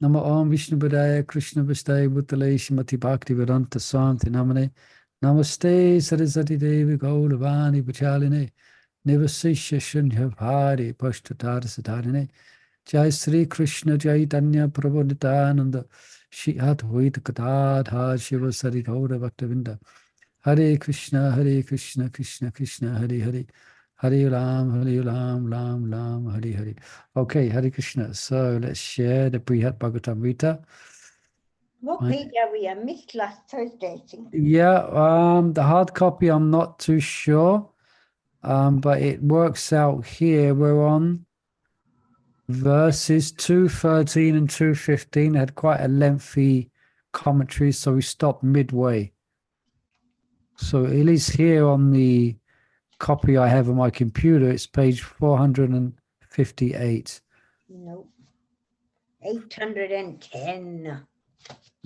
Nama Om Vishnu Padaya Krishna Vistaya Bhutale Shrimati Bhakti Vedanta Swami Namane Namaste Saraswati Devi Gauravani Pachaline Nivasisha Shunya Bhari Pashtatara Satarine Jai Sri Krishna Chaitanya Prabhu Nityananda Shri Advaita Gadadhar Shiva Sari Gaura Bhaktavinda Hare Krishna Krishna Krishna Hare Hare Hare Ram, Ram, Hare Hare. Okay, Hare Krishna. So let's share the Brihad Bhagavatamrta. What page are we? I missed last Thursday, I think. Yeah, the hard copy, I'm not too sure. But it works out here. We're on verses 213 and 215. Had quite a lengthy commentary, so we stopped midway. So at least here on the copy I have on my computer, it's page 458. No. 810.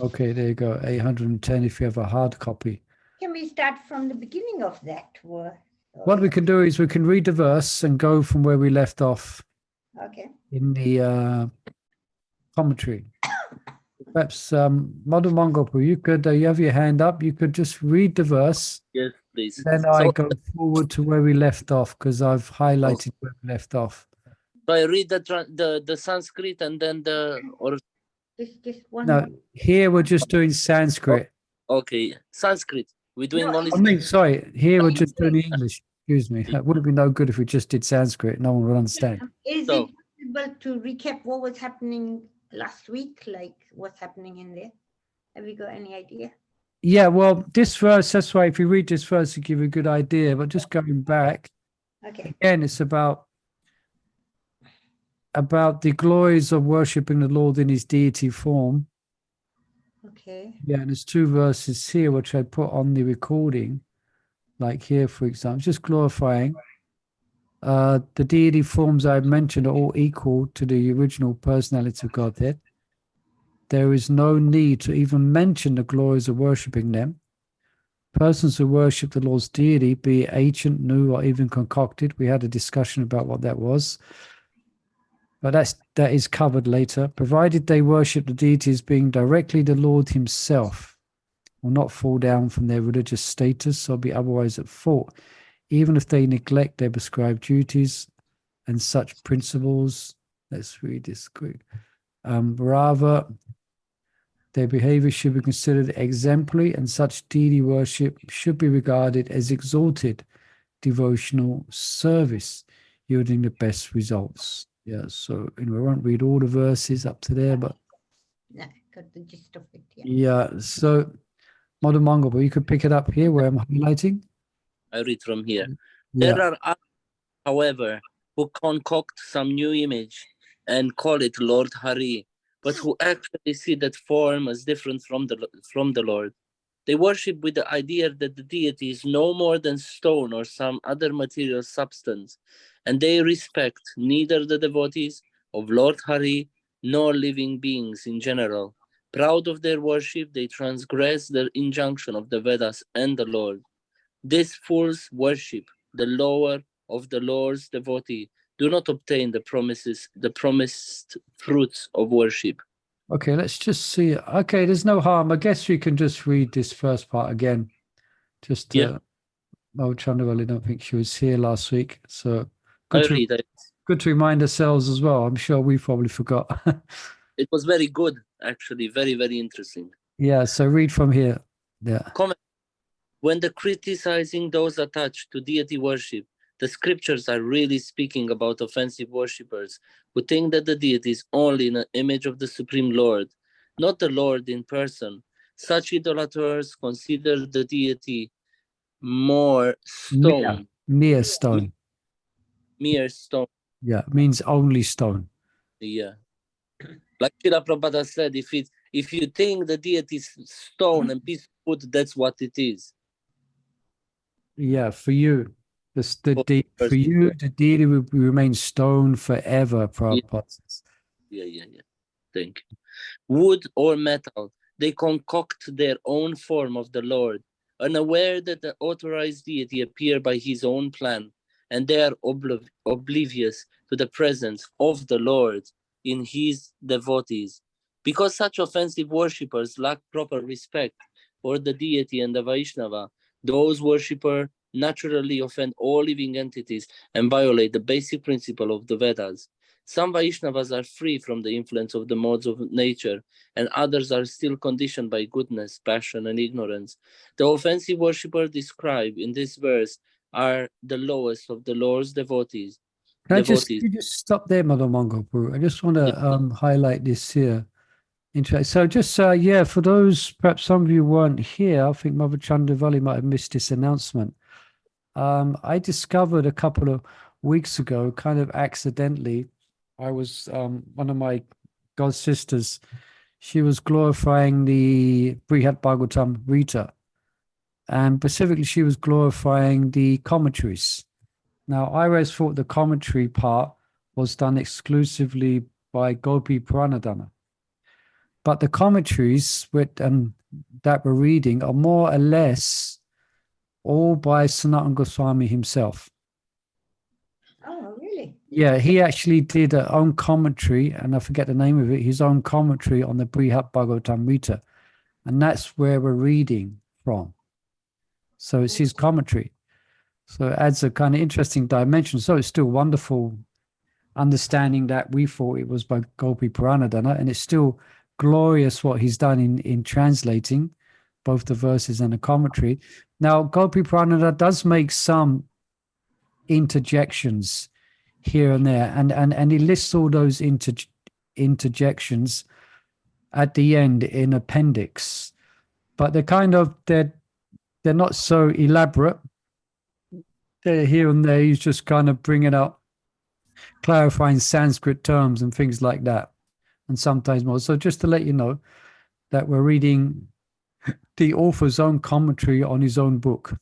Okay, there you go. 810 if you have a hard copy. Can we start from the beginning of that? What we can do is we can read the verse and go from where we left off. Okay. In the commentary. Perhaps, Madhu Mangopu, you could, you have your hand up, you could just read the verse. Yes, please. Then I go forward to where we left off, because I've highlighted where we left off. So I read the Sanskrit and then Just one. No, here we're just doing Sanskrit. Okay, Sanskrit. We're doing only. I mean, sorry, here we're just doing English. Excuse me. That wouldn't be no good if we just did Sanskrit. No one would understand. Is it possible to recap what was happening last week? Like what's happening in there? Have you got any idea? Yeah, well, this verse, that's why if you read this verse, it give you a good idea. But just going back, again, it's about the glories of worshipping the Lord in his deity form. Okay. Yeah, and there's two verses here which I put on the recording, like here, for example, just glorifying. The deity forms I mentioned are all equal to the original personality of Godhead. There is no need to even mention the glories of worshipping them. Persons who worship the Lord's deity, be it ancient, new, or even concocted, we had a discussion about what that was, but that is covered later, provided they worship the deity as being directly the Lord himself, will not fall down from their religious status or be otherwise at fault, even if they neglect their prescribed duties and such principles. Let's read this quick. Rather, their behavior should be considered exemplary, and such deity worship should be regarded as exalted devotional service, yielding the best results. Yeah, so we won't read all the verses up to there, but no, got the gist of it. Yeah, so Madhu Mangopu, you could pick it up here where I'm highlighting. I read from here. Yeah. There are others, however, who concoct some new image and call it Lord Hari, but who actually see that form as different from the Lord. They worship with the idea that the deity is no more than stone or some other material substance, and they respect neither the devotees of Lord Hari nor living beings in general. Proud of their worship, they transgress the injunction of the Vedas and the Lord. These fools worship the lower of the Lord's devotee, do not obtain the promised fruits of worship. Okay, let's just see. Okay, there's no harm. I guess we can just read this first part again. Just Yeah. Oh, Chandravali, I don't think she was here last week. So Good to remind ourselves as well. I'm sure we probably forgot. It was very good, actually. Very, very interesting. Yeah, so read from here. Yeah. Comment. When the criticizing those attached to deity worship, the scriptures are really speaking about offensive worshippers who think that the deity is only an image of the Supreme Lord, not the Lord in person. Such idolaters consider the deity more stone. Mere stone. Mere stone. Yeah, means only stone. Yeah. Like Srila Prabhupada said, if you think the deity is stone and piece of wood, that's what it is. Yeah, for you. For you, the deity will remain stone forever, Prabhupada. Yeah. Thank you. Wood or metal, they concoct their own form of the Lord, unaware that the authorized deity appeared by his own plan, and they are oblivious to the presence of the Lord. in his devotees. Because such offensive worshippers lack proper respect for the deity and the Vaishnava, those worshippers naturally offend all living entities and violate the basic principle of the Vedas. Some Vaishnavas are free from the influence of the modes of nature, and others are still conditioned by goodness, passion, and ignorance. The offensive worshippers described in this verse are the lowest of the Lord's devotees. Can I just stop there, Mother Mangopu? I just want to highlight this here. Interesting. So just, yeah, for those, perhaps some of you weren't here, I think Mother Chandravali might have missed this announcement. I discovered a couple of weeks ago, kind of accidentally, I was, one of my god sisters, she was glorifying the Brihad Bhagavatamrta, and specifically she was glorifying the commentaries. Now, I always thought the commentary part was done exclusively by Gopi Pranadhana. But the commentaries that we're reading are more or less all by Sanatana Goswami himself. Oh, really? Yeah, he actually did a own commentary, and I forget the name of it, his own commentary on the Brihad Bhagavatamrta. And that's where we're reading from. So it's his commentary. So it adds a kind of interesting dimension. So it's still wonderful understanding that we thought it was by Gopi Pranadhana, and it's still glorious what he's done in translating both the verses and the commentary. Now, Gopi Pranadhana does make some interjections here and there, and he lists all those interjections at the end in appendix, but they're not so elaborate. They're here and there. He's just kind of bringing up, clarifying Sanskrit terms and things like that, and sometimes more. So just to let you know that we're reading the author's own commentary on his own book.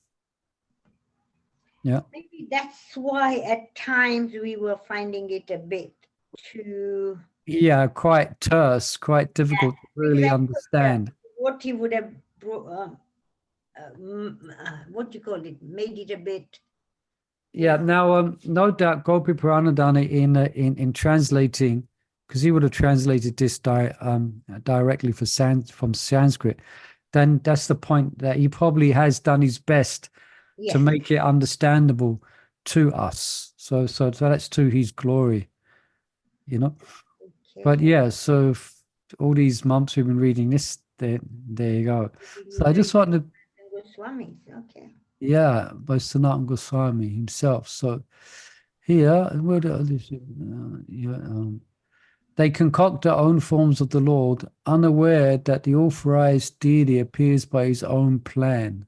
Yeah. Maybe that's why at times we were finding it a bit too... Yeah, quite terse, quite difficult to really understand. What he would have, what do you call it, made it a bit... Yeah, now, no doubt Gopi Pranadhana in translating, because he would have translated this directly from Sanskrit, then that's the point that he probably has done his best to make it understandable to us. So that's to his glory, you know. Okay. But yeah, so all these months we've been reading this, there you go. So I just wanted to... Goswami, okay. Yeah, by Sanatana Goswami himself. So here, they concoct their own forms of the Lord, unaware that the authorized deity appears by his own plan.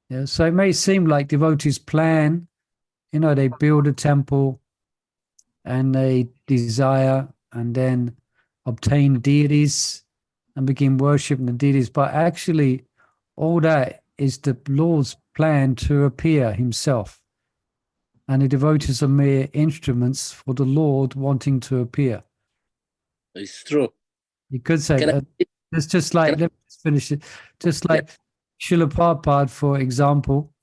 Yeah, so it may seem like devotees plan, you know, they build a temple and they desire and then obtain deities and begin worshiping the deities, but actually all that is the Lord's plan to appear himself. And the devotees are mere instruments for the Lord wanting to appear. It's true. You could say, it's just like, let me just finish it. Just like Srila Prabhupada, for example,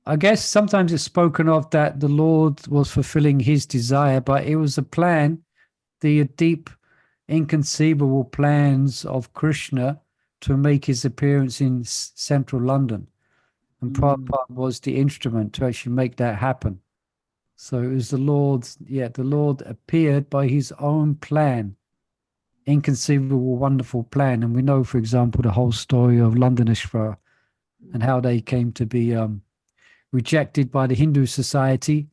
I guess sometimes it's spoken of that the Lord was fulfilling his desire, but it was a plan, the deep, inconceivable plans of Krishna to make his appearance in central London. And Prabhupada was the instrument to actually make that happen. So it was the Lord's, the Lord appeared by his own plan, inconceivable, wonderful plan. And we know, for example, the whole story of Londoneshwara and how they came to be rejected by the Hindu society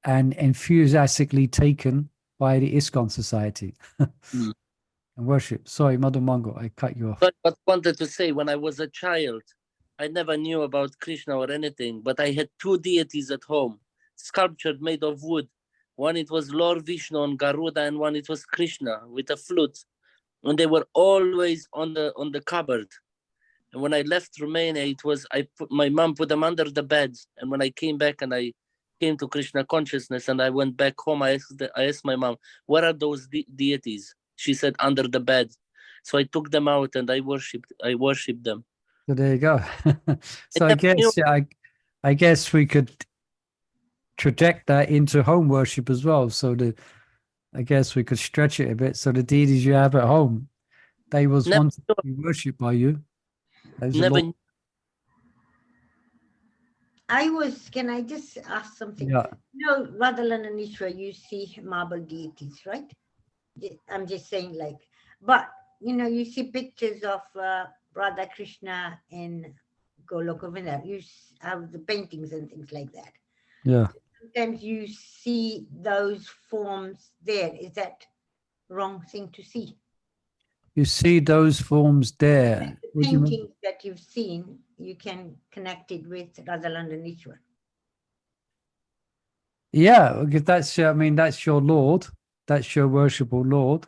and enthusiastically taken by the ISKCON society. And worship. Sorry, Mother Mango, I cut you off. But I wanted to say, when I was a child, I never knew about Krishna or anything, but I had two deities at home, sculptured made of wood. One it was Lord Vishnu on Garuda, and one it was Krishna with a flute. And they were always on the cupboard. And when I left Romania, my mom put them under the bed. And when I came back and I came to Krishna consciousness and I went back home, I asked my mom, "What are those deities?" She said, "Under the bed." So I took them out and I worshipped them. So there you go. So I guess we could project that into home worship as well. So I guess we could stretch it a bit. So the deities you have at home, they was Never, wanted to be worshipped by you. There's a never. lot. Can I just ask something? Yeah. Radhalan and Ishwar, you see marble deities, right? I'm just saying, like, but you see pictures of Radha Krishna in Goloka Vrindavan. You have the paintings and things like that. Yeah. Sometimes you see those forms there. Is that wrong thing to see? You see those forms there. The What do you mean? paintings that you've seen, you can connect it with Radhalan and Ishwar. Yeah, if that's I mean that's your Lord, that's your worshipful Lord,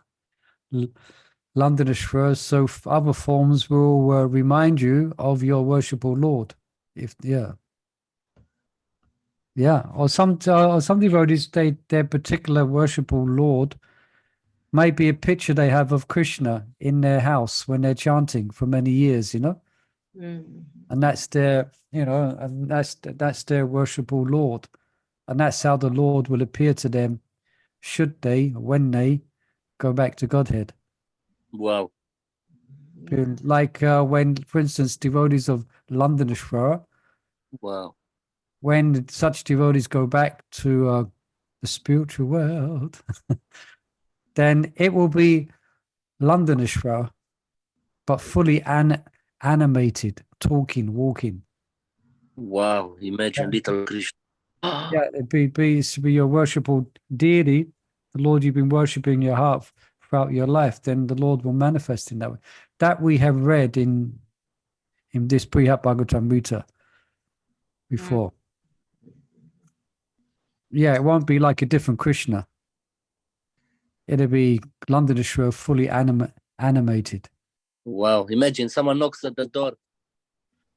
Londonishvara. So other forms will remind you of your worshipful Lord. Yeah, or some devotees, their particular worshipful Lord may be a picture they have of Krishna in their house when they're chanting for many years, Mm-hmm. and that's their and that's their worshipful Lord, and that's how the Lord will appear to them when they go back to Godhead. Wow. Yeah. Like when, for instance, devotees of Londonishvara, Wow. when such devotees go back to the spiritual world, then it will be Londonishvara, but fully animated, talking, walking. Wow. Imagine little Krishna. Yeah, it'd be your worshipful deity, the Lord you've been worshipping in your heart throughout your life. Then the Lord will manifest in that way. That we have read in this Brihad Bhagavatamrta before. Yeah, it won't be like a different Krishna. It'll be Londonishvara fully animated. Wow. Imagine someone knocks at the door,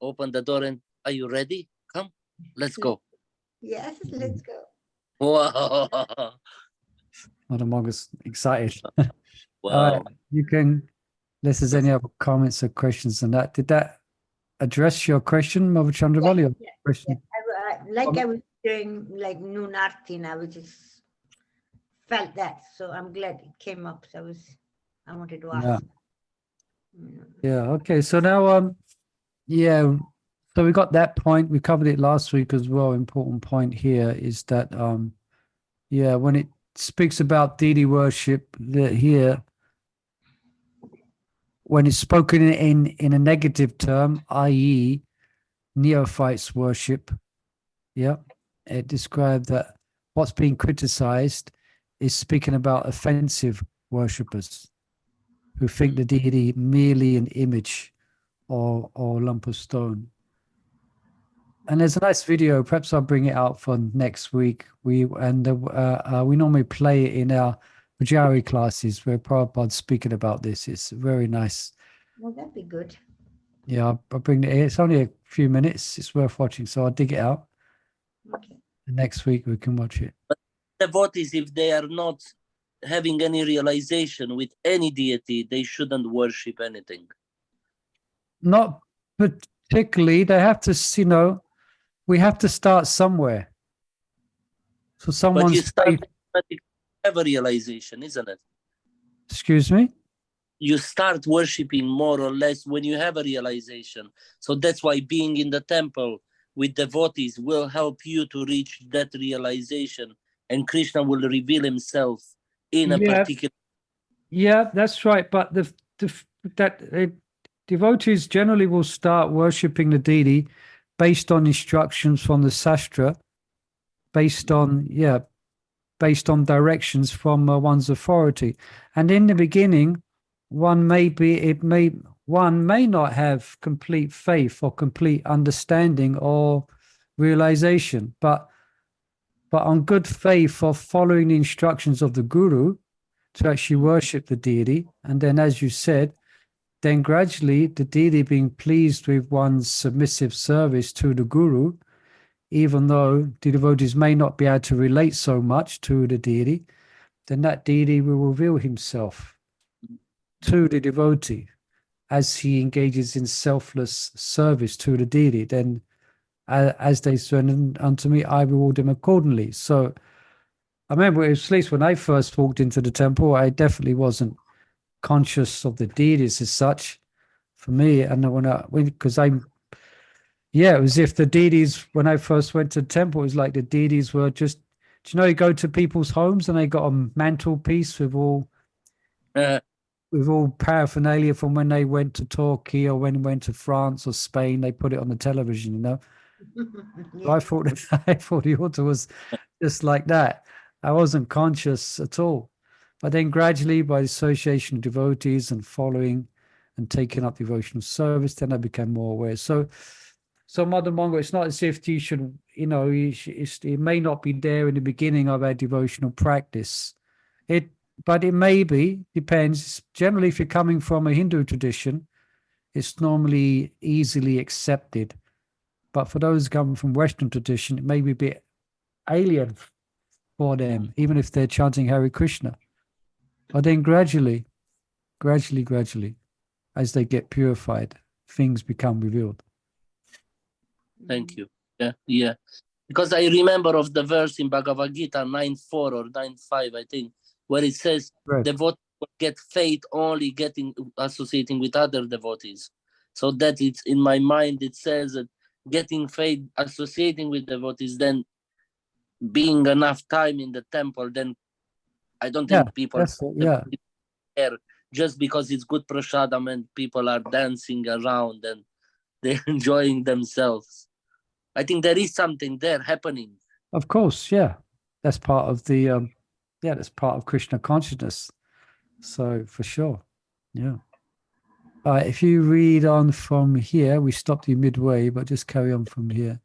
open the door, and are you ready? Come, let's go. Yes, let's go. Wow. Mother Mongo's excited. Wow. You can, unless there's any other comments or questions on that. Did that address your question, Mother Chandravali? Yeah. Question? I was doing like noon arti, and I just felt that. So I'm glad it came up. So I wanted to ask. Yeah. Yeah. Okay. So now, yeah. So we got that point. We covered it last week as well. Important point here is that, yeah, when it speaks about deity worship here, when it's spoken in a negative term, i.e., neophytes worship, yeah, it described that what's being criticized is speaking about offensive worshippers who think the deity merely an image or a lump of stone. And there's a nice video. Perhaps I'll bring it out for next week. We normally play it in our Pujari classes where Prabhupada's speaking about this. It's very nice. Well, that'd be good. Yeah, I'll bring it. It's only a few minutes. It's worth watching. So I'll dig it out. Okay. And next week we can watch it. Devotees, if they are not having any realization with any deity, they shouldn't worship anything. Not particularly. They have to, we have to start somewhere. So But someone's you start faith. have a realization, isn't it? Excuse me? You start worshiping more or less when you have a realization. So that's why being in the temple with devotees will help you to reach that realization, and Krishna will reveal himself in a particular. Yeah, that's right. But devotees generally will start worshipping the deity based on instructions from the Shastra, based on directions from one's authority. And in the beginning, one may not have complete faith or complete understanding or realization, but on good faith of following the instructions of the Guru to actually worship the deity. And then, as you said, then gradually the deity being pleased with one's submissive service to the Guru, even though the devotees may not be able to relate so much to the deity, then that deity will reveal himself to the devotee as he engages in selfless service to the deity. Then, as they surrender unto me, I reward them accordingly. So, I remember, at least when I first walked into the temple, I definitely wasn't conscious of the deities as such for me. And because yeah, it was if the deities, when I first went to the temple, it was like the deities were just, do you know, you go to people's homes and they got a mantelpiece with all paraphernalia from when they went to Turkey or when they went to France or Spain, they put it on the television, you know. So I thought I thought the altar was just like that. I wasn't conscious at all. But then gradually, by association of devotees and following and taking up devotional service, then I became more aware. So Mother Mongo, it's not as if you should, you know, it may not be there in the beginning of our devotional practice. But it may be, depends. Generally, if you're coming from a Hindu tradition, it's normally easily accepted. But for those coming from Western tradition, it may be a bit alien for them, even if they're chanting Hare Krishna. But then gradually, as they get purified, things become revealed. Thank you. Yeah. Because I remember of the verse in Bhagavad Gita 9.4 or 9.5, I think, where it says, Right. devotees will get faith only associating with other devotees. So that it's in my mind, it says that getting faith associating with devotees, then being enough time in the temple, then I don't think people care just because it's good prasadam and people are dancing around and they're enjoying themselves. I think there is something there happening. Of course, yeah. That's part of the that's part of Krishna consciousness. So for sure. Yeah. If you read on from here, we stopped you midway, but just carry on from here.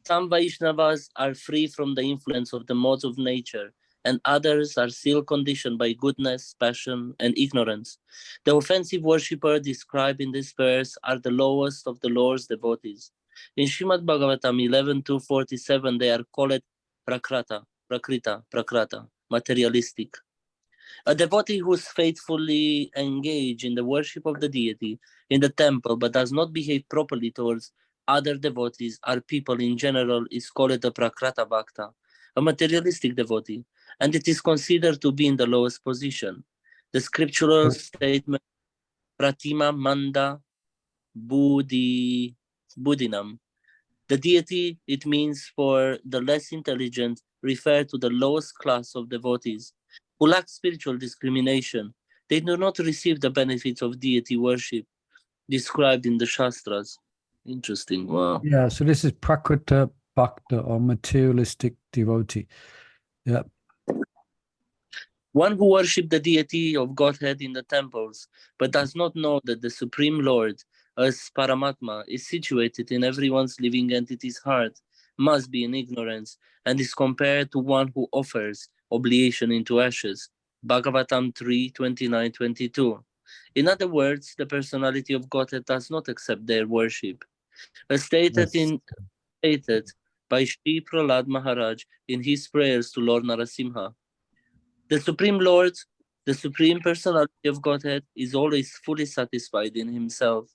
Some Vaishnavas are free from the influence of the modes of nature, and others are still conditioned by goodness, passion, and ignorance. The offensive worshipper described in this verse are the lowest of the Lord's devotees. In Srimad Bhagavatam 11.247, they are called prakrita, materialistic. A devotee who is faithfully engaged in the worship of the deity in the temple but does not behave properly towards other devotees or people in general is called a prakrata bhakta, a materialistic devotee, and it is considered to be in the lowest position. The scriptural statement, pratima manda buddhinam, the deity, it means for the less intelligent, refer to the lowest class of devotees who lack spiritual discrimination. They do not receive the benefits of deity worship described in the Shastras. Interesting. Wow. Yeah, so this is Prakrita Bhakta or materialistic devotee. Yeah. One who worships the deity of Godhead in the temples, but does not know that the Supreme Lord, as Paramatma, is situated in everyone's living entity's heart, must be in ignorance, and is compared to one who offers oblation into ashes. Bhagavatam 3:29-22. In other words, the personality of Godhead does not accept their worship. As stated by Sri Prahlad Maharaj in his prayers to Lord Narasimha, the Supreme Lord, the Supreme Personality of Godhead, is always fully satisfied in himself.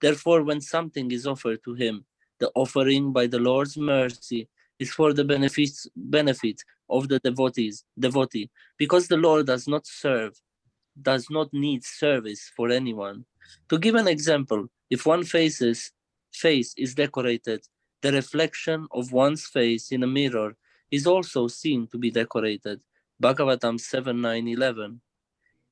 Therefore, when something is offered to him, the offering by the Lord's mercy is for the benefit of the devotee, because the Lord does not need service for anyone. To give an example, if one face is decorated, the reflection of one's face in a mirror is also seen to be decorated. Bhagavatam 7:9-11.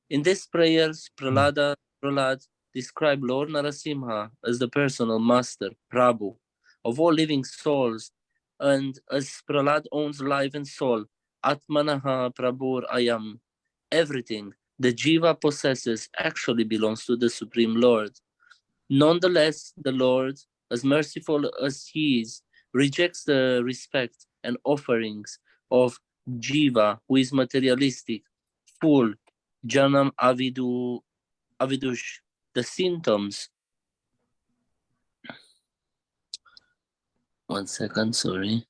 In these prayers, Prahlad described Lord Narasimha as the personal master, Prabhu, of all living souls, and as Prahlad owns life and soul, Atmanaha Prabhur Ayam. Everything the Jiva possesses actually belongs to the Supreme Lord. Nonetheless, the Lord, as merciful as he is, rejects the respect and offerings of Jiva, who is materialistic, full, Janam Avidush, the symptoms. One second, sorry.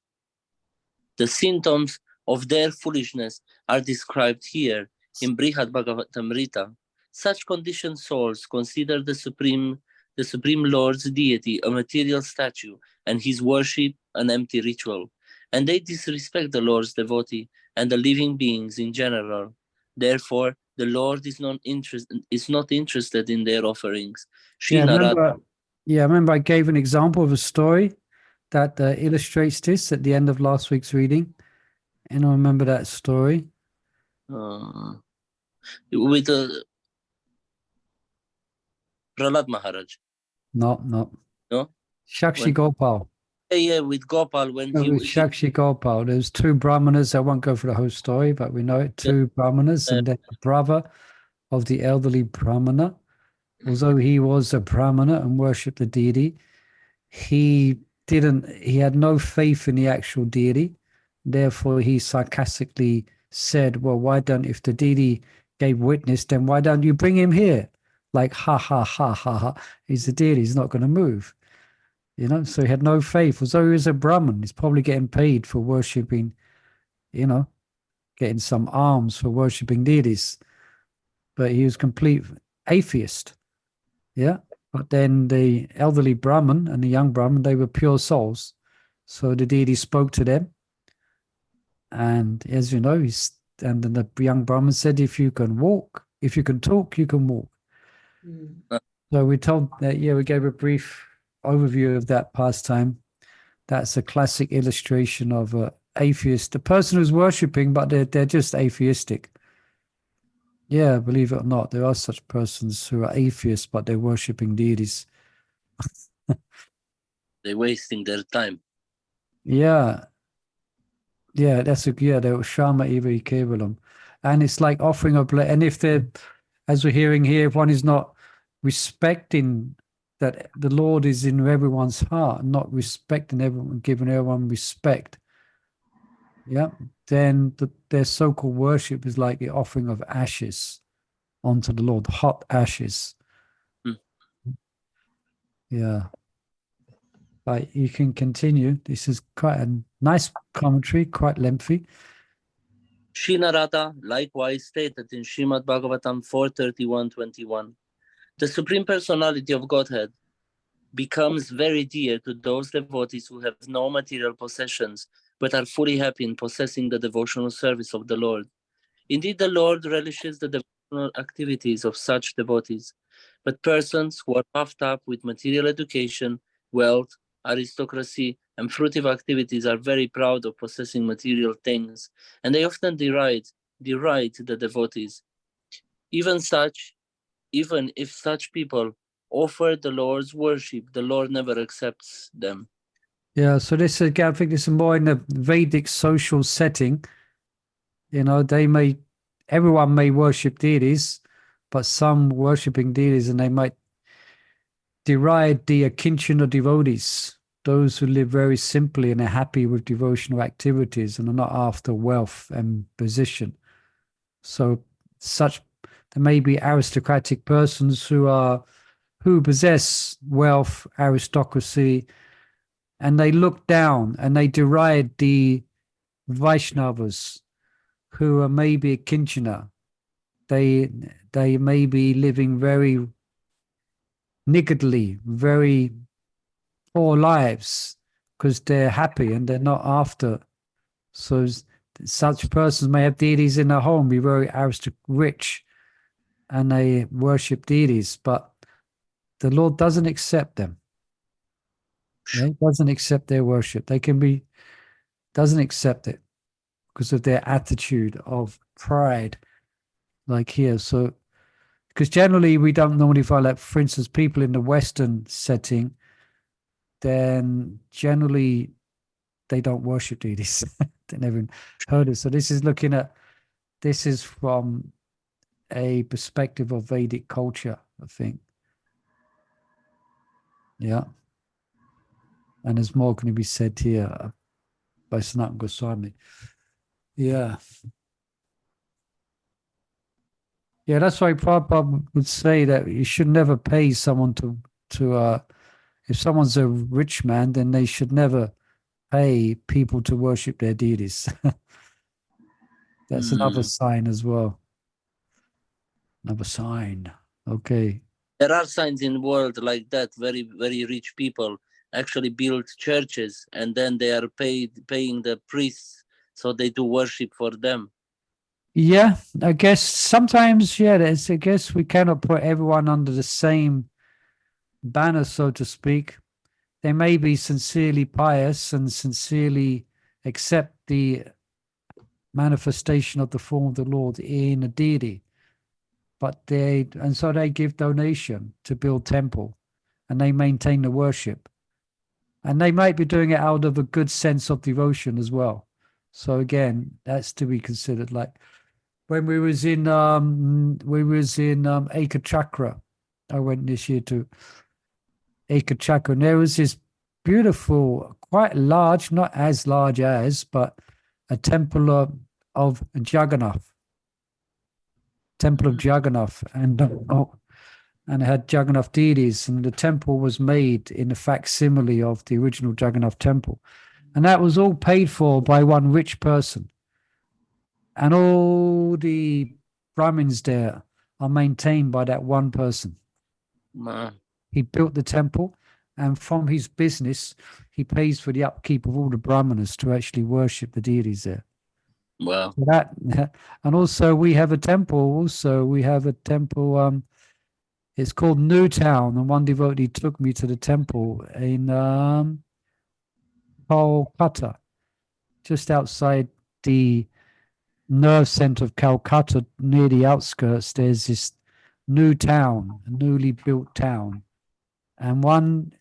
The symptoms of their foolishness are described here in Brihad Bhagavatamrta. Such conditioned souls consider the Supreme Lord's deity a material statue and his worship an empty ritual. and they disrespect the Lord's devotee and the living beings in general. Therefore, the Lord is not interested in their offerings. Yeah, Shinarada, remember I gave an example of a story that illustrates this at the end of last week's reading. And I remember that story. with Prahlad Maharaj. No. No? Shakshi When- Gopal. Yeah, with Gopal when It was Shakshi Gopal. There's two Brahmanas. I won't go through the whole story, but we know it. Two Brahmanas, and then the brother of the elderly Brahmana, although he was a Brahmana and worshipped the deity, he had no faith in the actual deity. Therefore, he sarcastically said, well, why don't, if the deity gave witness, then why don't you bring him here? Like, ha, ha, ha, ha, ha. He's the deity. He's not going to move. You know, so he had no faith. Although he was a Brahmin, he's probably getting paid for worshipping, you know, getting some alms for worshipping deities. But he was complete atheist. Yeah. But then the elderly Brahmin and the young Brahmin, they were pure souls. So the deity spoke to them. And as you know, and then the young Brahmin said, if you can talk, you can walk. So we told that, we gave a brief overview of that pastime. That's a classic illustration of an atheist, the person who's worshipping, but they're just atheistic. Yeah, believe it or not, there are such persons who are atheists, but they're worshipping deities. They're wasting their time. Yeah, they were Shama Iva Kevalam. And it's like offering a and if they're, as we're hearing here, if one is not respecting that the Lord is in everyone's heart, not respecting everyone, giving everyone respect, then their so-called worship is like the offering of ashes onto the Lord, hot ashes. Yeah. But you can continue. This is quite a nice commentary, quite lengthy. Shinarada likewise stated in Srimad Bhagavatam 4:31-21, the Supreme Personality of Godhead becomes very dear to those devotees who have no material possessions, but are fully happy in possessing the devotional service of the Lord. Indeed, the Lord relishes the devotional activities of such devotees, but persons who are puffed up with material education, wealth, aristocracy, and fruitive activities are very proud of possessing material things, and they often deride the devotees. Even if such people offer the Lord's worship, the Lord never accepts them. Yeah, so this is, I think this is more in the Vedic social setting. You know, everyone may worship deities, but some worshipping deities, and they might deride the Akinchana devotees, those who live very simply and are happy with devotional activities and are not after wealth and position. So there may be aristocratic persons who possess wealth, aristocracy, and they look down and they deride the Vaishnavas who are maybe Kinchana. They may be living very niggardly, very poor lives because they're happy and they're not after. So such persons may have deities in their home, be very rich, and they worship deities, but the Lord doesn't accept them. Yeah, he doesn't accept their worship. Doesn't accept it because of their attitude of pride, like here. So, because generally we don't normally find, like, for instance, people in the Western setting, then generally they don't worship deities. They never heard it. So this is from a perspective of Vedic culture, I think. Yeah. And there's more going to be said here by Sanatana Goswami. Yeah. Yeah, that's why Prabhupada would say that you should never pay someone to if someone's a rich man, then they should never pay people to worship their deities. That's another sign as well. Another sign. Okay. There are signs in the world like that, very, very rich people, actually build churches, and then they are paying the priests so they do worship for them. Yeah, I guess sometimes, yeah, I guess we cannot put everyone under the same banner, so to speak. They may be sincerely pious and sincerely accept the manifestation of the form of the Lord in a deity, but so they give donation to build temple, and they maintain the worship, and they might be doing it out of a good sense of devotion as well. So again, that's to be considered. Like when we was in Eka Chakra, I went this year to Eka Chakra, and there was this beautiful, quite large, not as large as, but a temple of Jagannath, temple of Jagannath, and and it had Jagannath deities, and the temple was made in a facsimile of the original Jagannath temple, and that was all paid for by one rich person, and all the Brahmins there are maintained by that one person. Man. He built the temple, and from his business, he pays for the upkeep of all the Brahmanas to actually worship the deities there. Wow. So that, and also we have a temple. Also, we have a temple. It's called Newtown, and one devotee took me to the temple in Kolkata, just outside the nerve center of Calcutta, near the outskirts. There's this new town, a newly built town, and one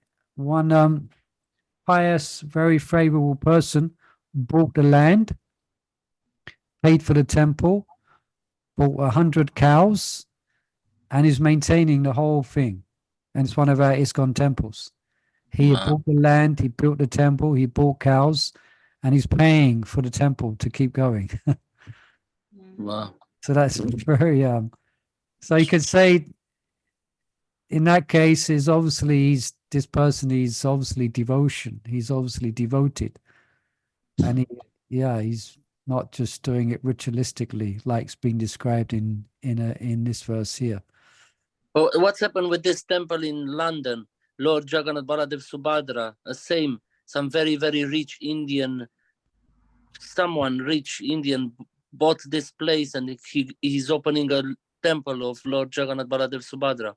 pious, very favorable person bought the land, paid for the temple, bought 100 cows, and is maintaining the whole thing. And it's one of our ISKCON temples. He Wow. bought the land, he built the temple, he bought cows, and he's paying for the temple to keep going. Wow. So that's very so you could say in that case is obviously this person is obviously devotion. He's obviously devoted. And he's not just doing it ritualistically like it's being described in this verse here. Oh, what's happened with this temple in London? Lord Jagannath Baladev Subhadra, same, some very, very rich Indian, someone rich Indian bought this place, and he's opening a temple of Lord Jagannath Baladev Subhadra.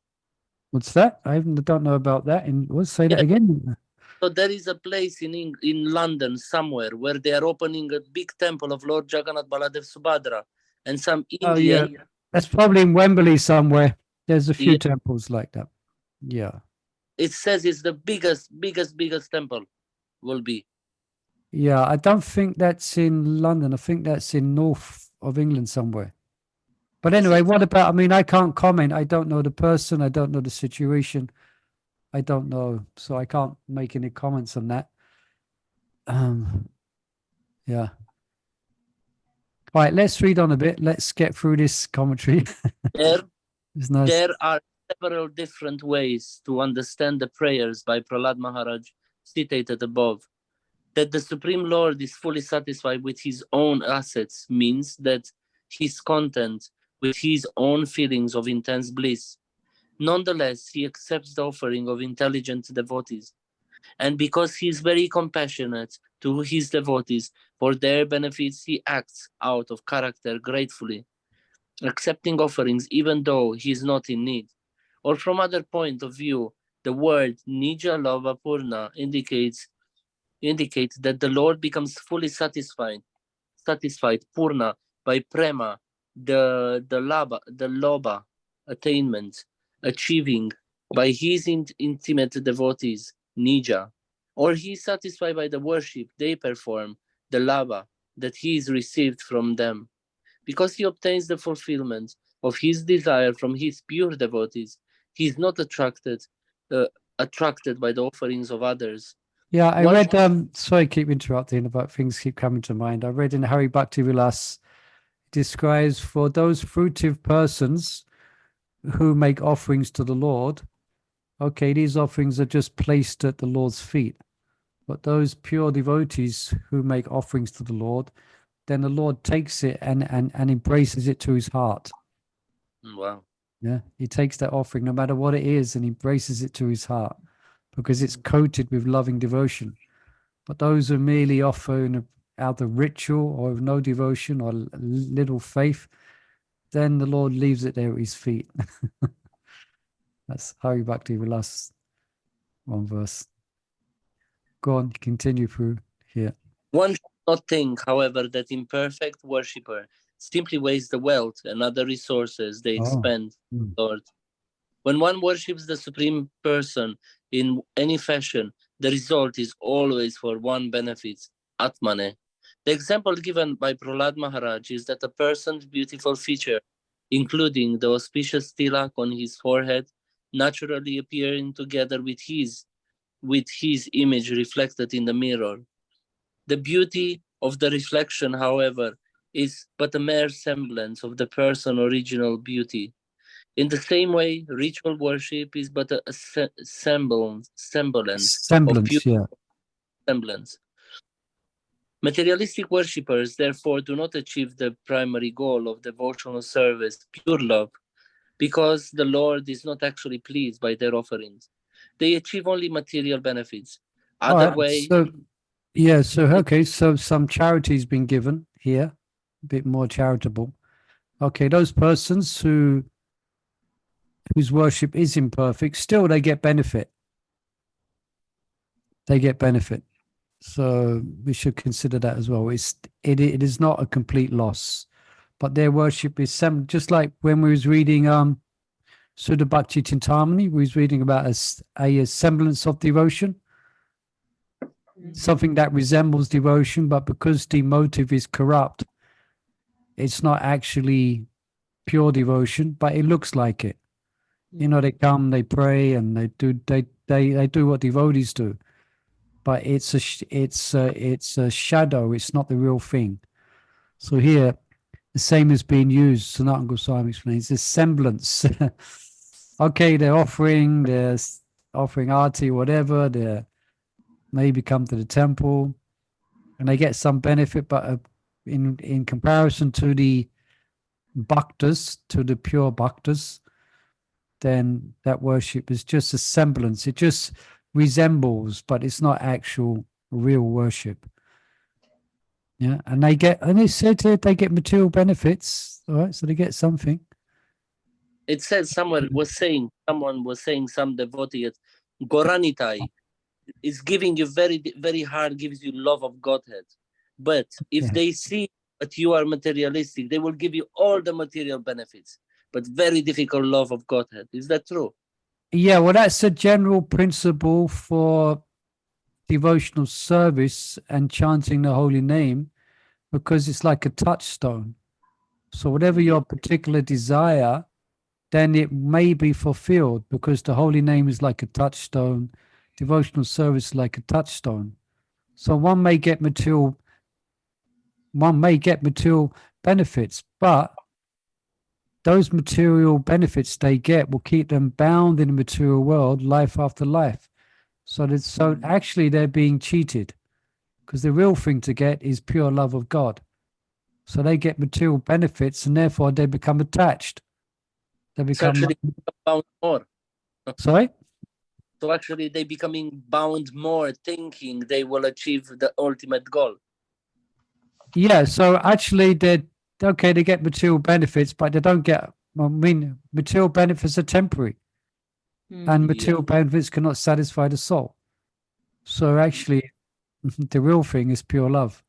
What's that? I don't know about that. And let's say that again. So there is a place in London somewhere where they are opening a big temple of Lord Jagannath Baladev Subhadra, and some Indian. Oh yeah, that's probably in Wembley somewhere. There's a few temples like that. Yeah. It says it's the biggest temple will be. Yeah, I don't think that's in London. I think that's in north of England somewhere. But anyway, what about, I mean, I can't comment. I don't know the person. I don't know the situation. I don't know. So I can't make any comments on that. Yeah. All right, let's read on a bit. Let's get through this commentary. There are several different ways to understand the prayers by Prahlad Maharaj citated above. That the Supreme Lord is fully satisfied with his own assets means that he's content with his own feelings of intense bliss. Nonetheless, he accepts the offering of intelligent devotees. And because he is very compassionate to his devotees for their benefits, he acts out of character gratefully, accepting offerings even though he is not in need. Or from other point of view, the word Nija Lava Purna indicates that the Lord becomes fully satisfied Purna by Prema, the Loba attainment, achieving by his intimate devotees, Nija, or he is satisfied by the worship they perform, the Laba, that he is received from them. Because he obtains the fulfillment of his desire from his pure devotees, he is not attracted by the offerings of others. Yeah, I read, sorry, keep interrupting, but things keep coming to mind. I read in Hari Bhakti Vilas, it describes for those fruitive persons who make offerings to the Lord, okay, these offerings are just placed at the Lord's feet. But those pure devotees who make offerings to the Lord, then the Lord takes it and embraces it to his heart. Wow. Yeah, he takes that offering, no matter what it is, and embraces it to his heart. because it's coated with loving devotion. But those who merely offer out of ritual or with no devotion or little faith, then the Lord leaves it there at his feet. That's Hari Bhakti Vilas, one verse. Go on, continue through here. One should not think, however, that imperfect worshipper simply wastes the wealth and other resources they expend, Lord. When one worships the Supreme Person in any fashion, the result is always for one benefit, atmane. The example given by Prahlad Maharaj is that a person's beautiful feature, including the auspicious tilak on his forehead, naturally appearing together with his image reflected in the mirror. The beauty of the reflection, however, is but a mere semblance of the person's original beauty. In the same way, ritual worship is but a semblance of pure semblance. Materialistic worshippers, therefore, do not achieve the primary goal of devotional service, pure love, because the Lord is not actually pleased by their offerings. They achieve only material benefits. So some charity's been given here, a bit more charitable. Okay, those persons whose worship is imperfect, still they get benefit. They get benefit. So we should consider that as well. It is not a complete loss, but their worship is just like when we was reading Sudha Bhakti Chintamani, we was reading about a semblance of devotion, something that resembles devotion, but because the motive is corrupt, it's not actually pure devotion, but it looks like it. You know, they come, they pray, and they do what devotees do. But it's a shadow. It's not the real thing. So here, the same is being used. Sanatana Goswami explains this semblance. Okay, they're offering arti, whatever. They maybe come to the temple, and they get some benefit. But in comparison to the bhaktas, to the pure bhaktas, then that worship is just a semblance. It just resembles, but it's not actual real worship. Yeah, and they said they get material benefits, all right, so they get something. It says someone was saying some devotee, Goranitai is giving you very, very hard, gives you love of Godhead. But if they see that you are materialistic, they will give you all the material benefits, but very difficult love of Godhead. Is that true? Yeah, well, that's a general principle for devotional service and chanting the holy name, because it's like a touchstone. So whatever your particular desire, then it may be fulfilled, because the holy name is like a touchstone, devotional service is like a touchstone. So one may get material benefits, but those material benefits they get will keep them bound in the material world life after life. So actually they're being cheated, because the real thing to get is pure love of God. So they get material benefits, and therefore they become attached. They become bound more. Sorry? So actually they becoming bound more, thinking they will achieve the ultimate goal. Yeah, so actually they get material benefits, but they don't get, material benefits are temporary. And material benefits cannot satisfy the soul. So actually, the real thing is pure love.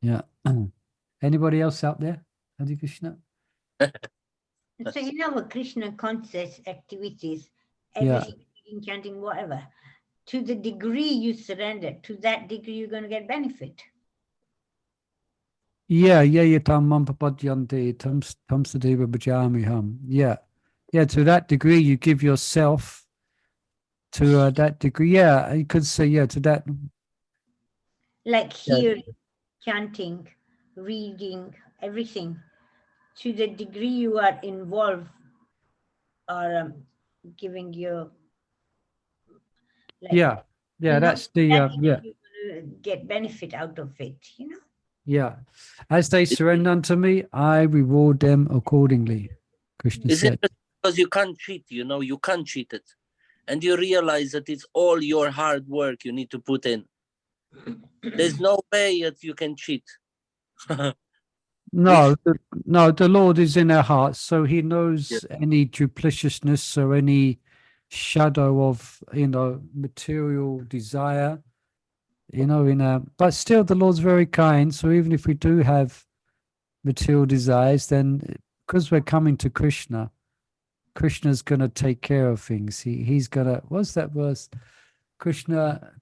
Yeah. Anybody else out there? Hare Krishna? So in our Krishna conscious activities, everything, chanting, whatever, to the degree you surrender, to that degree you're going to get benefit. Yeah, tam mampapadyante tam sadeva bhajamiham. Yeah, to that degree you give yourself to that degree. Yeah, you could say, to that. Like hearing, chanting, reading, everything. To the degree you are involved or giving your... that's the, you get benefit out of it, you know? Yeah. As they surrender unto me, I reward them accordingly, Krishna said. because you can't cheat, you can't cheat it. And you realize that it's all your hard work you need to put in. There's no way that you can cheat. No, the Lord is in our hearts, so He knows Yeah. any duplicitousness or any shadow of material desire, but still the Lord's very kind. So even if we do have material desires, then because we're coming to Krishna, Krishna's gonna take care of things. He's gonna, what's that verse? Krishna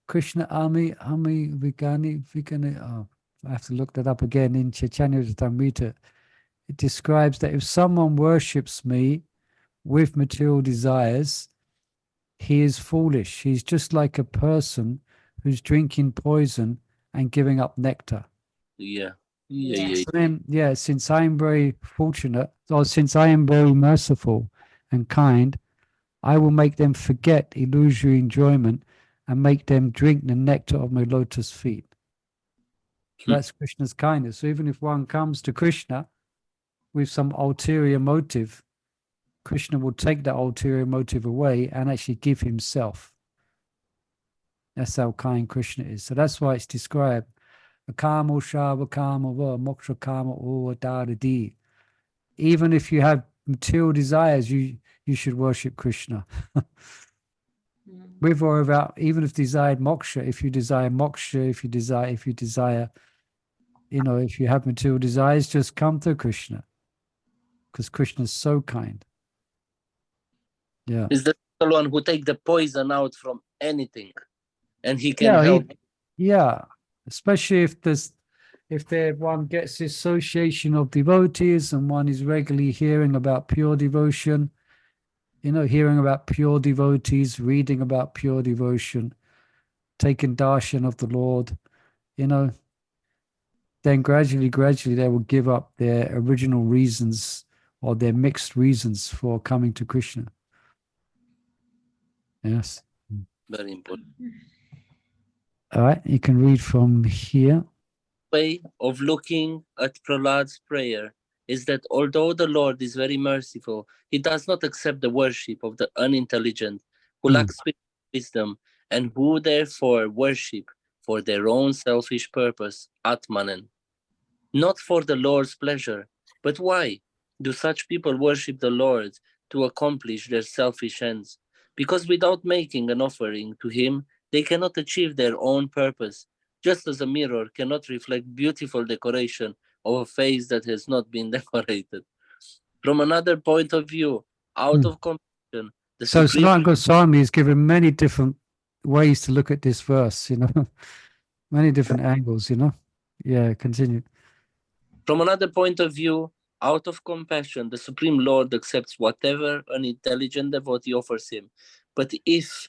Ami Vigani. Oh, I have to look that up again in Chaitanya Charitamrita. It describes that if someone worships me with material desires, he is foolish. He's just like a person who's drinking poison and giving up nectar. Yeah. Then, since I am very fortunate, or since I am very merciful and kind, I will make them forget illusory enjoyment and make them drink the nectar of my lotus feet. That's Krishna's kindness. So even if one comes to Krishna with some ulterior motive, Krishna will take that ulterior motive away and actually give himself. That's how kind Krishna is. So that's why it's described. Akamo shava kama va moksha kama o dadadi. Even if you have material desires, you should worship Krishna. With or without, even if desired moksha, if you desire moksha, if you desire, if you have material desires, just come to Krishna. Because Krishna is so kind. Yeah. Is the one who take the poison out from anything, and he can help. Especially if one gets the association of devotees and one is regularly hearing about pure devotion, hearing about pure devotees, reading about pure devotion, taking darshan of the Lord, then gradually they will give up their original reasons or their mixed reasons for coming to Krishna. Yes. Very important. All right, you can read from here. Way of looking at Prahlad's prayer is that although the Lord is very merciful, he does not accept the worship of the unintelligent, who lack spiritual wisdom, and who therefore worship for their own selfish purpose, atmane. Not for the Lord's pleasure. But why do such people worship the Lord to accomplish their selfish ends? Because without making an offering to him, they cannot achieve their own purpose, just as a mirror cannot reflect beautiful decoration of a face that has not been decorated. From another point of view, out of compassion, the So Supreme... Sanatana Goswami is given many different ways to look at this verse, many different angles, Yeah, continue. From another point of view, out of compassion, the Supreme Lord accepts whatever an intelligent devotee offers him. But if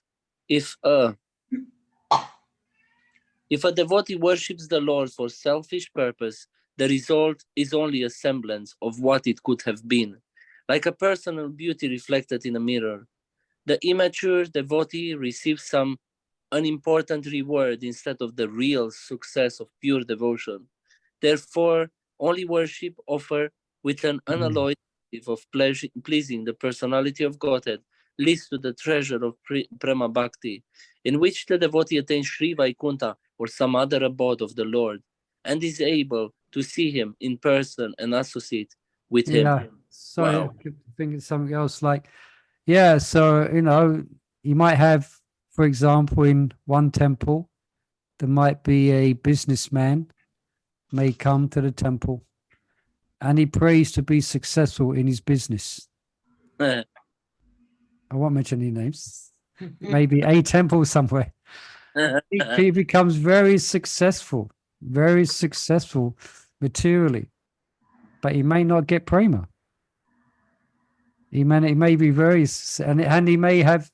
a devotee worships the Lord for selfish purpose, the result is only a semblance of what it could have been, like a personal beauty reflected in a mirror. The immature devotee receives some unimportant reward instead of the real success of pure devotion. Therefore, only worship offered with an unalloyed motive of pleasing the personality of Godhead leads to the treasure of Prema Bhakti, in which the devotee attains Sri Vaikuntha or some other abode of the Lord, and is able to see him in person and associate with him. Sorry, Wow. I think it's something else so, you might have, for example, in one temple, there might be a businessman may come to the temple and he prays to be successful in his business. I won't mention any names. Maybe a temple somewhere. He becomes very successful materially, but he may not get prema. He may be very, and he may have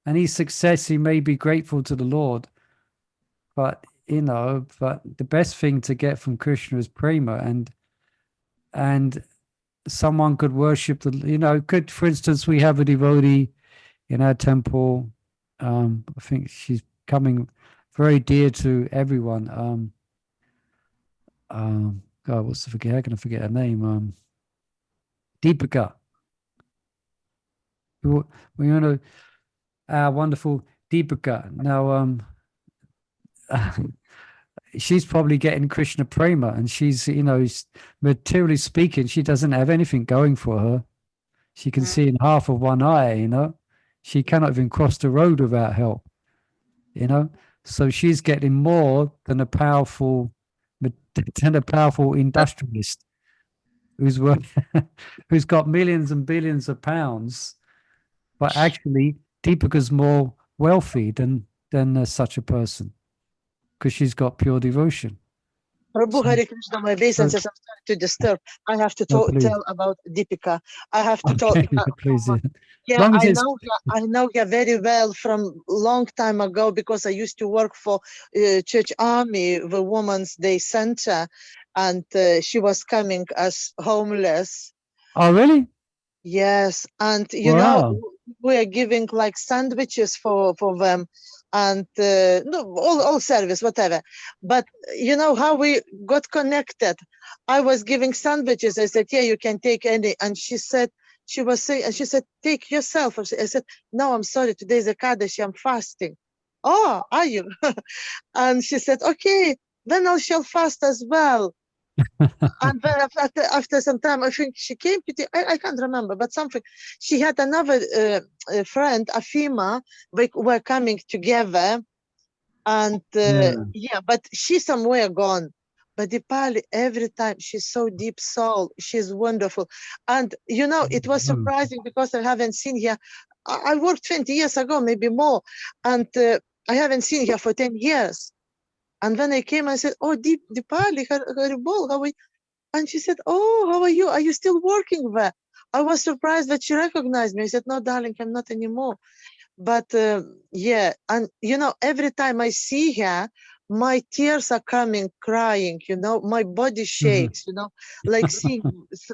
any success. He may be grateful to the Lord, but the best thing to get from Krishna is prema, and someone could worship for instance, we have a devotee in our temple. I think she's coming very dear to everyone. God, how can I forget her name? Deepika. We know our wonderful Deepika. Now, she's probably getting Krishna prema, and she's, materially speaking, she doesn't have anything going for her. She can see in half of one eye, She cannot even cross the road without help, So she's getting more than a powerful industrialist who's who's got millions and billions of pounds, but actually Deepika's more wealthy than such a person because she's got pure devotion. Prabhu So- Hare Krishna, my obeisances, I'm sorry to disturb. I have to please. tell about Deepika. I have to talk. Okay, please. Yeah, Long as I know her very well from long time ago because I used to work for Church Army, the Women's Day Center, and she was coming as homeless. Oh, really? Yes, and Wow. we are giving like sandwiches for them, and no, all service, whatever. But you know how we got connected. I was giving sandwiches. I said, "Yeah, you can take any," and she said, she was saying, and she said, "Take yourself." I said, "No, I'm sorry. Today's Ekadashi. I'm fasting." "Oh, are you?" And she said, "Okay, then I shall fast as well." And then after some time, I think she came to I can't remember, but something. She had another friend, Afima. We were coming together, and yeah, but she's somewhere gone. But Dipali, every time she's so deep soul, she's wonderful. And it was surprising because I haven't seen her. I worked 20 years ago, maybe more, and I haven't seen her for 10 years. And when I came, I said, "Oh, Dipali, Haribol, how are you?" And she said, "Oh, how are you? Are you still working there?" I was surprised that she recognized me. I said, "No, darling, I'm not anymore." But yeah, and every time I see her, my tears are coming, crying, my body shakes, like seeing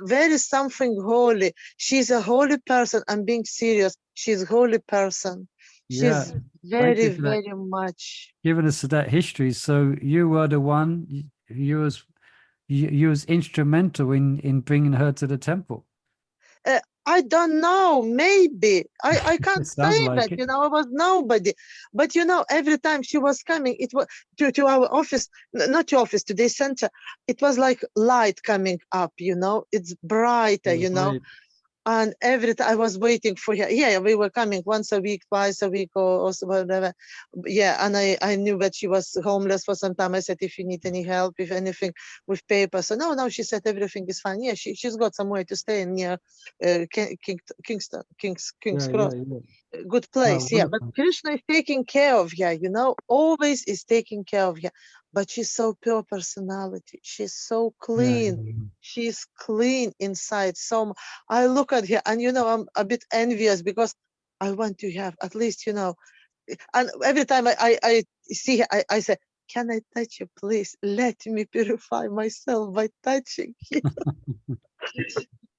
very something holy. She's a holy person. I'm being serious. She's a holy person. Yeah. She's Thank very, you for that. very much. Giving us that history. So you were the one, you was instrumental in bringing her to the temple. I don't know, maybe. I can't Sounds say like that, it. I was nobody. But every time she was coming, it was to our office, not to office, to the center, it was like light coming up, it's brighter, Right. and every time I was waiting for her. Yeah, we were coming once a week, twice a week, or whatever. Yeah, and I knew that she was homeless for some time. I said, "If you need any help, if anything with paper." So no, she said everything is fine. Yeah, she's got somewhere to stay near Kingston, King's Cross. Good place. Yeah, but wonderful. Krishna is taking care of her, always is taking care of her. But she's so pure personality. She's so clean. She's clean inside. So I look at her and, I'm a bit envious because I want to have at least, and every time I see her, I say, "Can I touch you, please? Let me purify myself by touching you."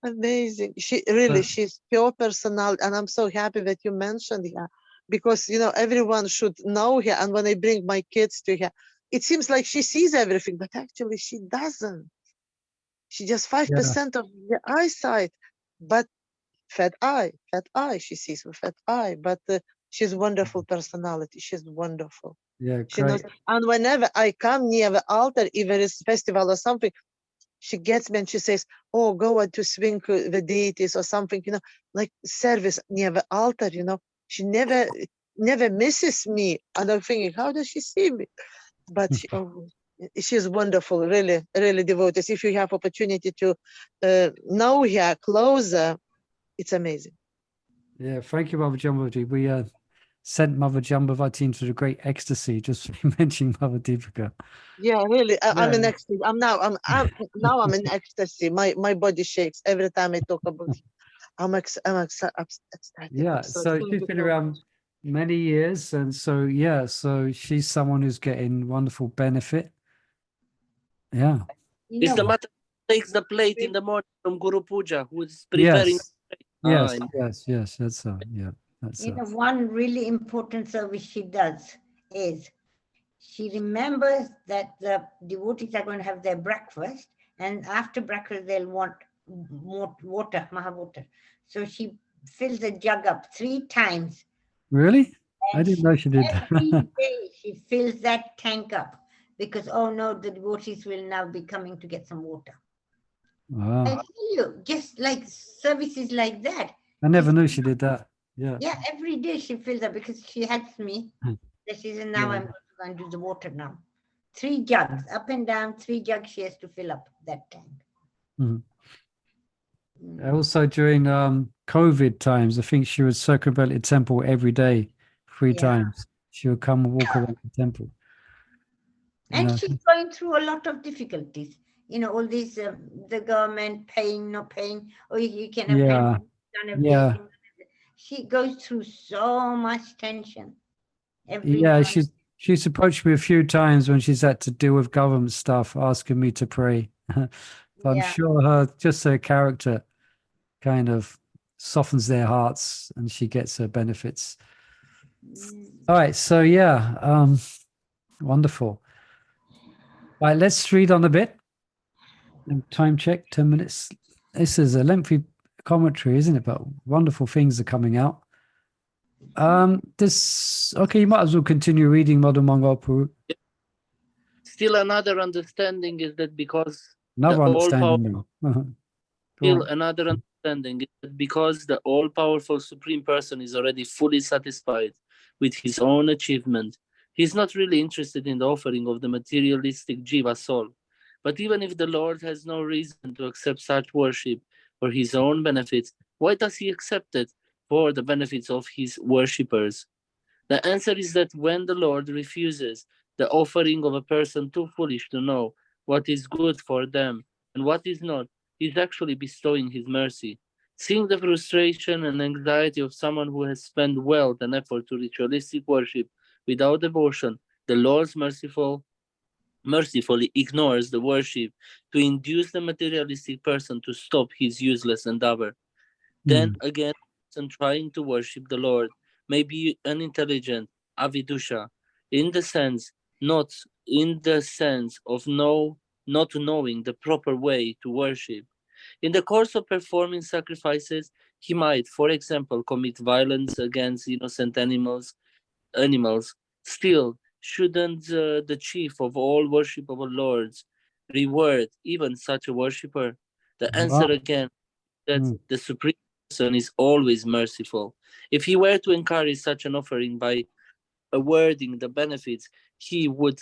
Amazing. She's pure personality, and I'm so happy that you mentioned her because everyone should know her. And when I bring my kids to her, it seems like she sees everything, but actually she doesn't. She just 5% of the eyesight, but fat eye. She sees with fat eye, but she's wonderful personality. She's wonderful. Yeah, She knows. great. And whenever I come near the altar, if there is festival or something, she gets me and she says, "Oh, go on to swing the deities or something, like service near the altar, She never misses me. And I'm thinking, how does she see me? But she's wonderful, really, really devoted. If you have opportunity to know her closer, it's amazing. Yeah, thank you, Mother Jambavati. We sent Mother Jambavati into the great ecstasy just mentioning Mother Deepika. Yeah, really. I'm in Yeah. ecstasy. I'm in ecstasy. My body shakes every time I talk about it. I'm ecstatic. Yeah, I'm sorry. so Thank she's you been so around much. many years, and so she's someone who's getting wonderful benefit. Yeah. Is the matter takes the plate in the morning from Guru Puja, who is preparing? Yes. Yes. That's so. Yeah. That's so. One really important service she does is she remembers that the devotees are going to have their breakfast, and after breakfast they'll want more water, Mahawater. So she fills a jug up 3 times. Really? I And didn't know she did every that. day she fills that tank up because, oh no, the devotees will now be coming to get some water. I Wow. tell you, just like services like that. I never Just- knew she did that. Yeah. Yeah, every day she fills up because she helps me. That she says, now Yeah. I'm going to go and do the water now. 3 jugs, up and down, 3 jugs she has to fill up that tank. Mhm. Mm. Also during COVID times, I think she would circumvent the temple every day, 3 Yeah. times. She would come and walk around the temple. You And know, she's going through a lot of difficulties. You know, all these, the government paying, not paying, or you can have yeah, none of yeah, this. She goes through so much tension every yeah. morning. She's approached me a few times when she's had to deal with government stuff, asking me to pray. But I'm Yeah. sure her character kind of softens their hearts, and she gets her benefits. Mm. All right, so yeah, wonderful. All right, let's read on a bit. Time check, 10 minutes. This is a lengthy commentary, isn't it? But wonderful things are coming out. Okay, you might as well continue reading Madhu Mangapu. Still another understanding is that because Another the understanding now. Go still on. another understanding is that because the all-powerful Supreme Person is already fully satisfied with his own achievement, he's not really interested in the offering of the materialistic jiva soul. But even if the Lord has no reason to accept such worship for his own benefits, why does he accept it for the benefits of his worshippers? The answer is that when the Lord refuses the offering of a person too foolish to know what is good for them and what is not, he is actually bestowing his mercy. Seeing the frustration and anxiety of someone who has spent wealth and effort to ritualistic worship without devotion, the Lord mercifully ignores the worship to induce the materialistic person to stop his useless endeavor. Then again, person trying to worship the Lord may be unintelligent, avidusha, in the sense, not in the sense of not knowing the proper way to worship. In the course of performing sacrifices, he might, for example, commit violence against innocent animals. Still, shouldn't the chief of all worshipable lords reward even such a worshipper? The answer Wow. again that the Supreme Person is always merciful. If he were to encourage such an offering by awarding the benefits, he would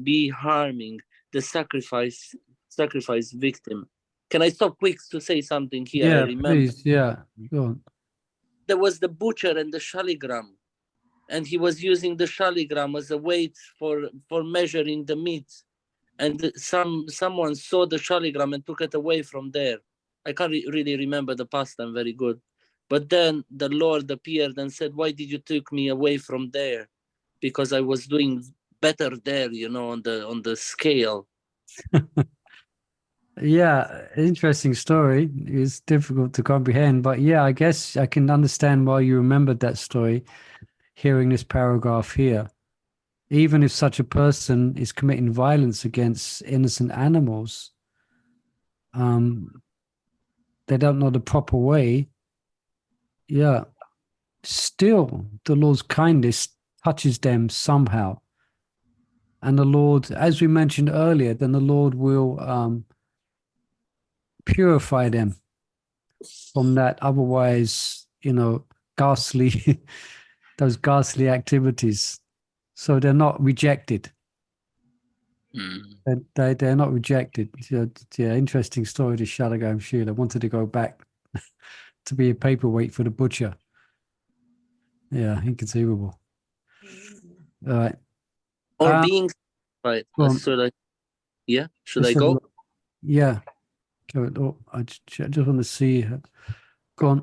be harming the sacrifice victim. Can I stop quick to say something here? I Yeah, remember please. Yeah. Go on. there was the butcher and the shaligram, and he was using the shaligram as a weight for measuring the meat. And someone saw the shaligram and took it away from there. I can't really remember the past time very good. But then the Lord appeared and said, why did you take me away from there? Because I was doing better there, on the scale. Yeah, interesting story. It's difficult to comprehend, but yeah, I guess I can understand why you remembered that story, hearing this paragraph here. Even if such a person is committing violence against innocent animals, they don't know the proper way. Yeah, still the Lord's kindness touches them somehow. And the Lord, as we mentioned earlier, then the Lord will purify them from that otherwise, ghastly, those ghastly activities. So they're not rejected. They're not rejected. Yeah, interesting story to Shalagam Sheila. Wanted to go back to be a paperweight for the butcher. Yeah, inconceivable. All right. Or being right. Go on. Should I go? Yeah. Oh, I just want to see. Go on.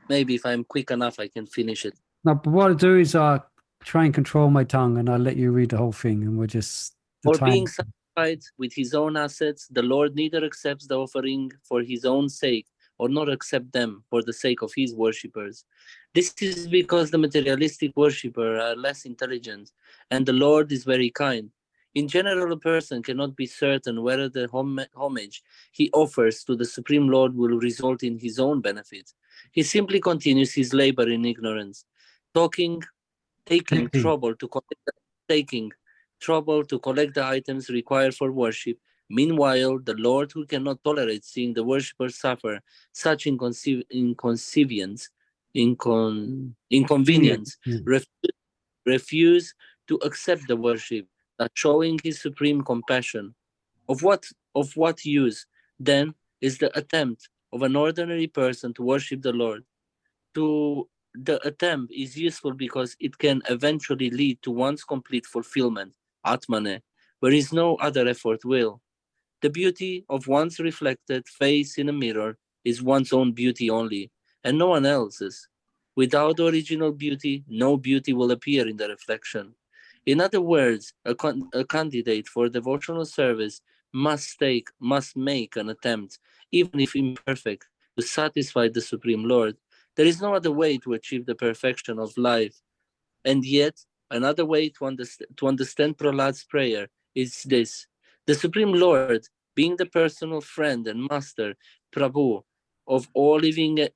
Maybe if I'm quick enough, I can finish it. No, but what I do is try and control my tongue, and I'll let you read the whole thing, and we're just Or being satisfied with his own assets, the Lord neither accepts the offering for his own sake, or not accept them for the sake of his worshippers. This is because the materialistic worshipper are less intelligent, and the Lord is very kind. In general, a person cannot be certain whether the homage he offers to the Supreme Lord will result in his own benefit. He simply continues his labor in ignorance, taking trouble to collect the items required for worship. Meanwhile, the Lord, who cannot tolerate seeing the worshippers suffer such inconvenience, refuse to accept the worship, not showing his supreme compassion. Of what use, then, is the attempt of an ordinary person to worship the Lord? The attempt is useful because it can eventually lead to one's complete fulfillment, atmane, whereas no other effort will. The beauty of one's reflected face in a mirror is one's own beauty only, and no one else's. Without original beauty, no beauty will appear in the reflection. In other words, a candidate for devotional service must make an attempt, even if imperfect, to satisfy the Supreme Lord. There is no other way to achieve the perfection of life. And yet, another way to understand Prahlad's prayer is this. The Supreme Lord, being the personal friend and master, Prabhu, of all living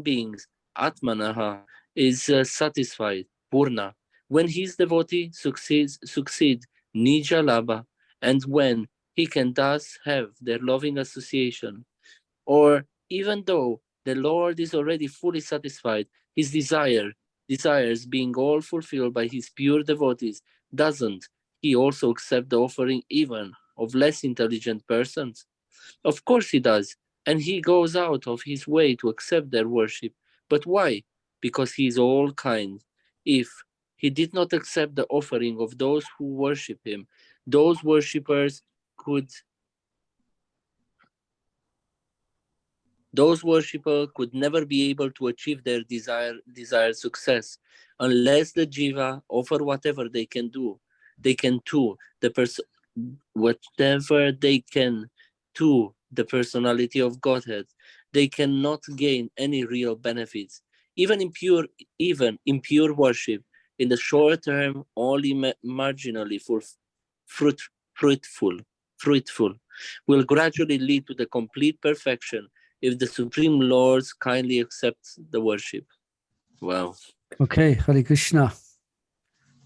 beings, Atmanaha, is satisfied, Purna. When his devotee succeed Nija Labha, and when he can thus have their loving association, or even though the Lord is already fully satisfied, his desires being all fulfilled by his pure devotees, doesn't he also accept the offering even of less intelligent persons? Of course he does, and he goes out of his way to accept their worship. But why? Because he is all kind. If he did not accept the offering of those who worship him, those worshippers could never be able to achieve their desired success unless the jiva offer whatever they can do. They can to whatever they can to the personality of Godhead. They cannot gain any real benefits. Even in pure worship, in the short term, only marginally fruitful, will gradually lead to the complete perfection if the Supreme Lord kindly accepts the worship. Wow. Okay, Hare Krishna.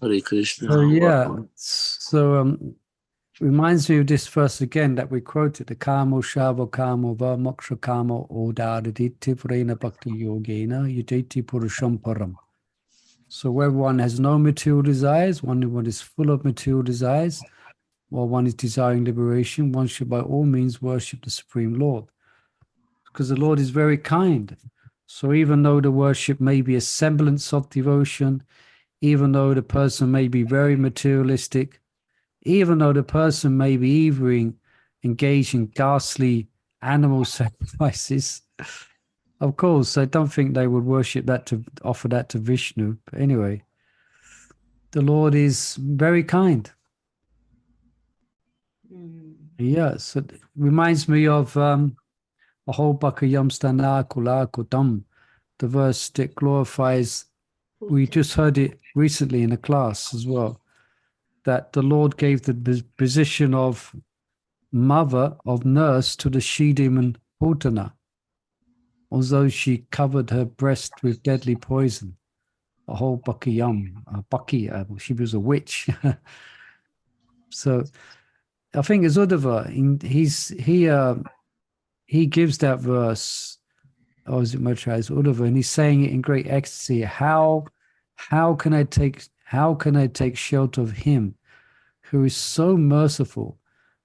Hare Krishna. So yeah, Wow. so reminds me of this verse again that we quoted: the kamo shava kamo va moksha kamo odaditi vrena bhakti yogena yudeti purusham param. So where one has no material desires, one is full of material desires, while one is desiring liberation, one should by all means worship the Supreme Lord, because the Lord is very kind. So even though the worship may be a semblance of devotion, even though the person may be very materialistic, even though the person may be even engaged in ghastly animal sacrifices, of course, I don't think they would offer that to Vishnu. But anyway, the Lord is very kind. Yes, it reminds me of Aho Bakayam Stana Kula Kutam, the verse that glorifies. We just heard it recently in a class as well, that the Lord gave the position of mother, of nurse, to the she-demon Putana, although she covered her breast with deadly poison. A whole she was a witch. So I think as Uddhava, he gives that verse, or is it Maitreya's Uddhava, and he's saying it in great ecstasy. How can I take shelter of him who is so merciful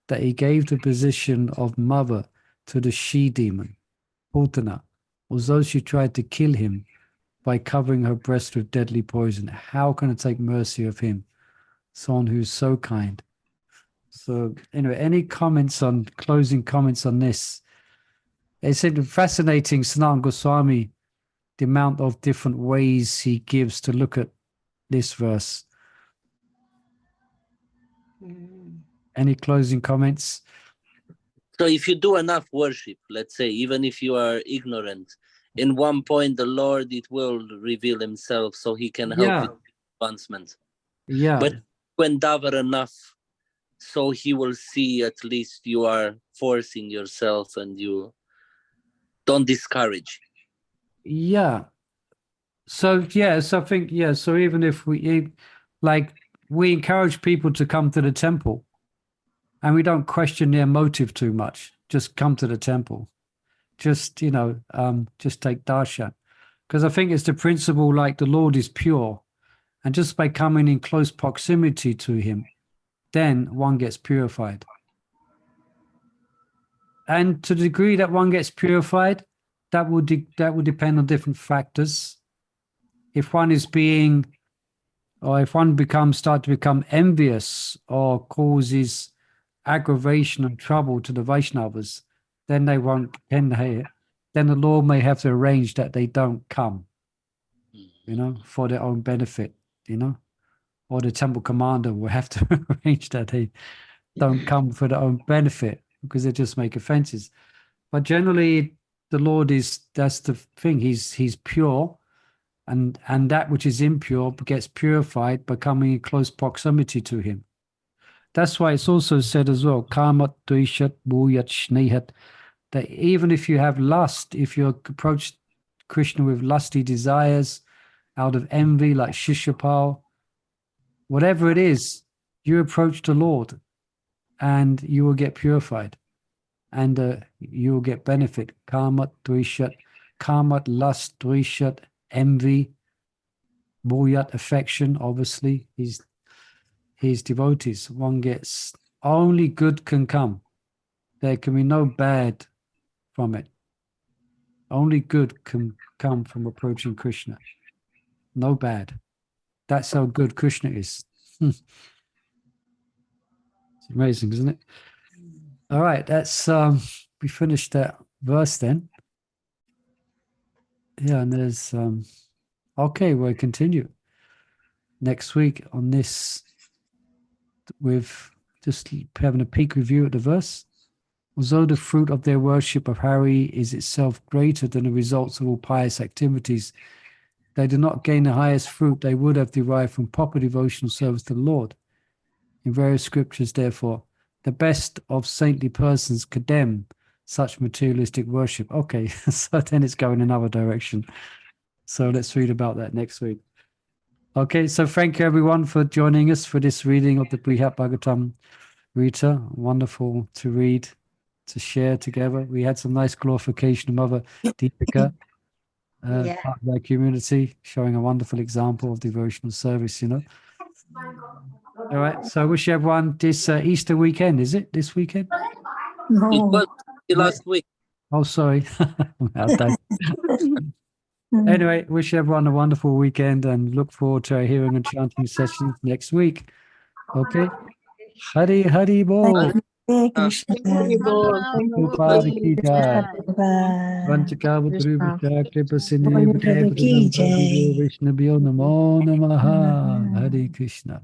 that he gave the position of mother to the she-demon, Putana, although she tried to kill him by covering her breast with deadly poison? How can I take mercy of him, someone who's so kind? So anyway, any closing comments on this? It's fascinating, Sanatana Goswami, the amount of different ways he gives to look at this verse. Any closing comments? So if you do enough worship, let's say, even if you are ignorant, in one point the Lord, it will reveal himself so he can help with advancement. Yeah. But when davar enough, so he will see at least you are forcing yourself and you don't discourage. Yeah. So yes, I think so even if like we encourage people to come to the temple, and we don't question their motive too much. Just come to the temple. Just just take darshan, because I think it's the principle like the Lord is pure, and just by coming in close proximity to Him, then one gets purified. And to the degree that one gets purified, that will depend on different factors. If one is being, or if one start to become envious or causes aggravation and trouble to the Vaishnavas, then they won't. Then the Lord may have to arrange that they don't come, for their own benefit, or the temple commander will have to arrange that they don't come for their own benefit because they just make offenses. But generally, the Lord that's the thing. He's pure, and that which is impure gets purified by coming in close proximity to Him. That's why it's also said as well, kamat duishat bhuyat shnehat, that even if you have lust, if you approach Krishna with lusty desires, out of envy, like Shishapal, whatever it is, you approach the Lord and you will get purified and you will get benefit. Kamat duishat, kamat, lust, duishat, envy, bhuyat, affection, obviously, his devotees. One gets, only good can come. There can be no bad from it. Only good can come from approaching Krishna. No bad. That's how good Krishna is. It's amazing, isn't it? All right, that's we finished that verse then. Yeah, and there's okay, we'll continue next week on this with just having a peek review at the verse. Although the fruit of their worship of Hari is itself greater than the results of all pious activities, they do not gain the highest fruit they would have derived from proper devotional service to the Lord. In various scriptures, therefore, the best of saintly persons condemn such materialistic worship. Okay, so then it's going another direction. So let's read about that next week. Okay, so thank you everyone for joining us for this reading of the Brihad Bhagavatamrta. Wonderful to read, to share together. We had some nice glorification of Mother Deepika, Yeah. part of our community, showing a wonderful example of devotional service, All right, so I wish everyone this Easter weekend, is it this weekend? It was last week. Oh, sorry. Anyway, wish everyone a wonderful weekend and look forward to our hearing and chanting sessions next week. Okay. Hari Hari Bol. Hare Krishna. Prabhupada ki jai. Vanchakavadru Vishakri Prasine Bol Prabhu ki jai. Vishnabhyo Namo Namaha. Hare Krishna.